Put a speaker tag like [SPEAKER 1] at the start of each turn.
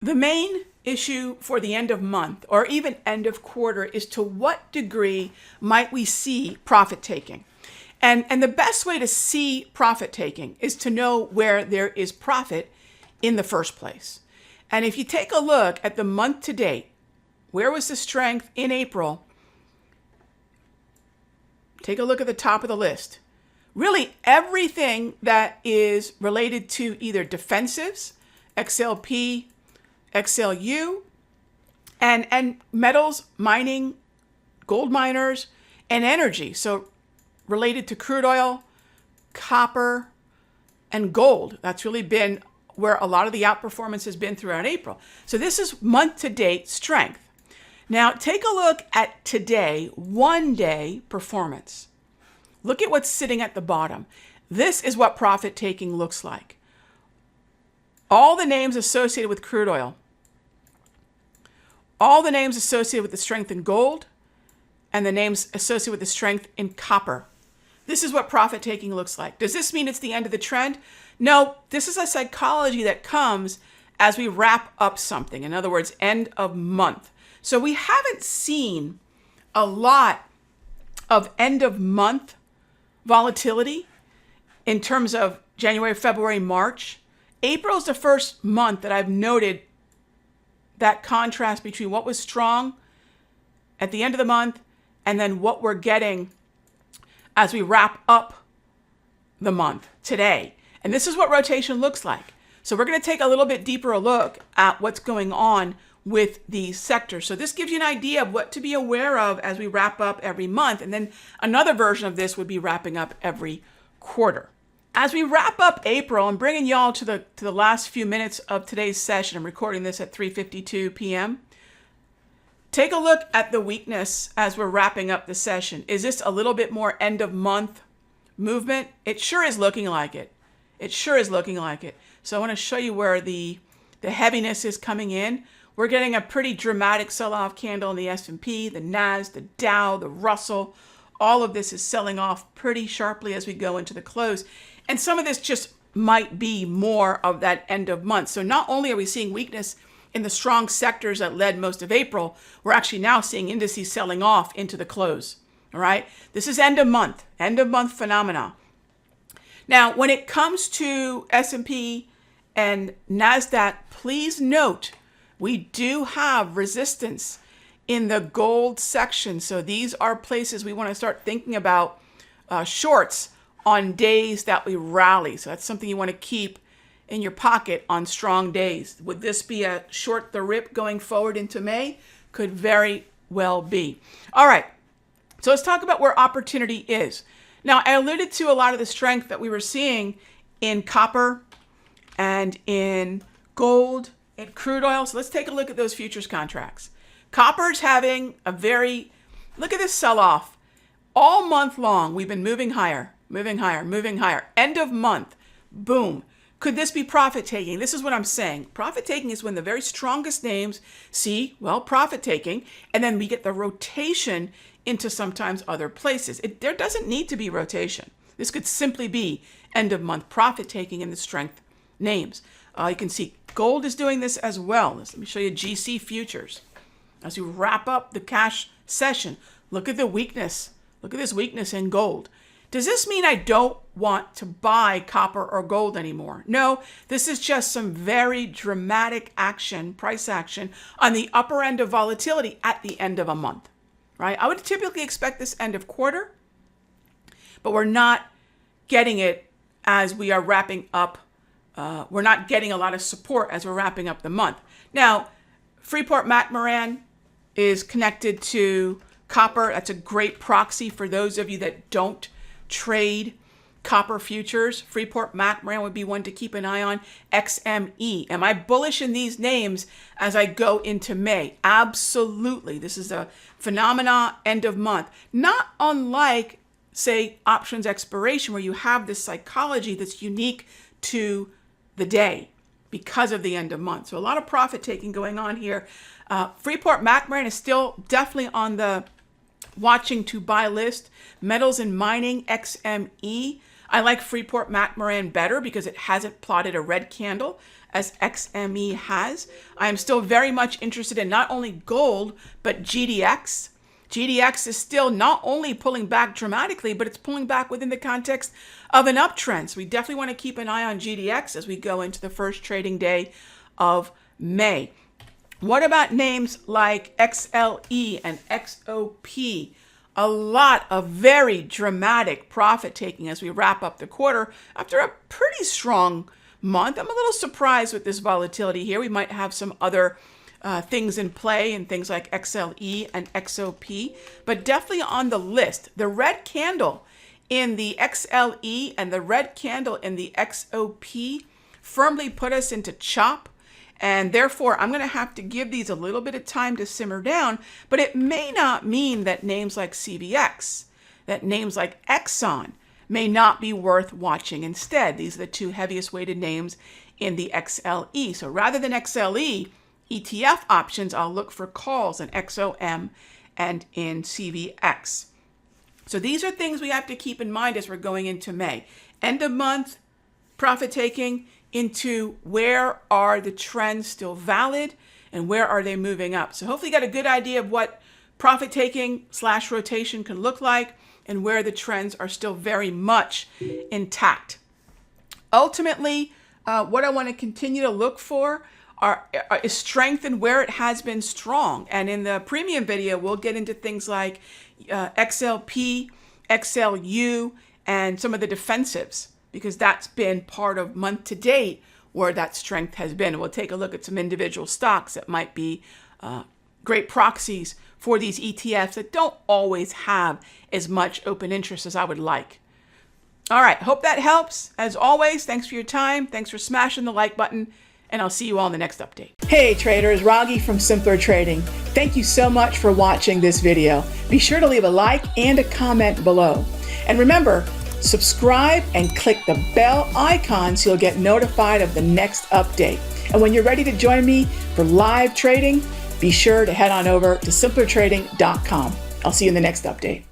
[SPEAKER 1] The main issue for the end of month or even end of quarter is to what degree might we see profit taking? And the best way to see profit taking is to know where there is profit in the first place. And if you take a look at the month to date, where was the strength in April? Take a look at the top of the list. Really, everything that is related to either defensives, XLP, XLU, and metals, mining, gold miners, and energy. So related to crude oil, copper, and gold. That's really been where a lot of the outperformance has been throughout April. So this is month-to-date strength. Now take a look at today, one-day performance. Look at what's sitting at the bottom. This is what profit taking looks like. All the names associated with crude oil, all the names associated with the strength in gold, and the names associated with the strength in copper. This is what profit taking looks like. Does this mean it's the end of the trend? No, this is a psychology that comes as we wrap up something. In other words, end of month. So we haven't seen a lot of end of month volatility in terms of January, February, March. April is the first month that I've noted that contrast between what was strong at the end of the month and then what we're getting as we wrap up the month today. And this is what rotation looks like. So we're going to take a little bit deeper look at what's going on with these sectors. So this gives you an idea of what to be aware of as we wrap up every month. And then another version of this would be wrapping up every quarter. As we wrap up April, I'm bringing y'all to the last few minutes of today's session. I'm recording this at 3:52 p.m. Take a look at the weakness as we're wrapping up the session. Is this a little bit more end of month movement? It sure is looking like it. It sure is looking like it. So I want to show you where the heaviness is coming in. We're getting a pretty dramatic sell-off candle in the S&P, the Nas, the Dow, the Russell. All of this is selling off pretty sharply as we go into the close. And some of this just might be more of that end of month. So not only are we seeing weakness in the strong sectors that led most of April, we're actually now seeing indices selling off into the close. All right. This is end of month phenomena. Now, when it comes to S&P and NASDAQ, please note we do have resistance in the gold section. So these are places we want to start thinking about shorts on days that we rally. So that's something you want to keep in your pocket on strong days. Would this be a short the rip going forward into May? Could very well be. All right. So let's talk about where opportunity is. Now, I alluded to a lot of the strength that we were seeing in copper and in gold and crude oil. So let's take a look at those futures contracts. Copper's having a look at this sell-off. All month long, we've been moving higher, moving higher, moving higher. End of month, boom. Could this be profit taking? This is what I'm saying. Profit taking is when the very strongest names see, well, profit taking, and then we get the rotation into sometimes other places. There doesn't need to be rotation. This could simply be end of month profit taking in the strength names. You can see gold is doing this as well. Let me show you GC futures. As we wrap up the cash session, look at the weakness. Look at this weakness in gold. Does this mean I don't want to buy copper or gold anymore? No, this is just some very dramatic action, price action on the upper end of volatility at the end of a month, right? I would typically expect this end of quarter, but we're not getting it as we are wrapping up. We're not getting a lot of support as we're wrapping up the month. Now, Freeport-McMoRan is connected to copper. That's a great proxy for those of you that don't trade copper futures. Freeport-McMoRan would be one to keep an eye on. XME. Am I bullish in these names as I go into May? Absolutely. This is a phenomena end of month. Not unlike, say, options expiration, where you have this psychology that's unique to the day because of the end of month. So a lot of profit taking going on here. Freeport-McMoRan is still definitely on the watching to buy list. Metals and mining, XME. I like Freeport-McMoRan better because it hasn't plotted a red candle as XME has. I am still very much interested in not only gold, but GDX. GDX is still not only pulling back dramatically, but it's pulling back within the context of an uptrend. So we definitely want to keep an eye on GDX as we go into the first trading day of May. What about names like XLE and XOP? A lot of very dramatic profit taking as we wrap up the quarter after a pretty strong month. I'm a little surprised with this volatility here. We might have some other things in play and things like XLE and XOP, but definitely on the list. The red candle in the XLE and the red candle in the XOP firmly put us into chop. And therefore, I'm going to have to give these a little bit of time to simmer down, but it may not mean that names like CVX, that names like Exxon may not be worth watching instead. These are the two heaviest weighted names in the XLE. So rather than XLE, ETF options, I'll look for calls in XOM and in CVX. So these are things we have to keep in mind as we're going into May. End of month, profit taking, into where are the trends still valid and where are they moving up. So hopefully you got a good idea of what profit taking / rotation can look like and where the trends are still very much intact. Ultimately, what I want to continue to look for is strength and where it has been strong. And in the premium video, we'll get into things like XLP, XLU, and some of the defensives, because that's been part of month to date where that strength has been. And we'll take a look at some individual stocks that might be great proxies for these ETFs that don't always have as much open interest as I would like. All right, hope that helps. As always, thanks for your time. Thanks for smashing the like button, and I'll see you all in the next update. Hey traders, Raghee from Simpler Trading. Thank you so much for watching this video. Be sure to leave a like and a comment below. And remember, subscribe and click the bell icon so you'll get notified of the next update. And when you're ready to join me for live trading, be sure to head on over to simplertrading.com. I'll see you in the next update.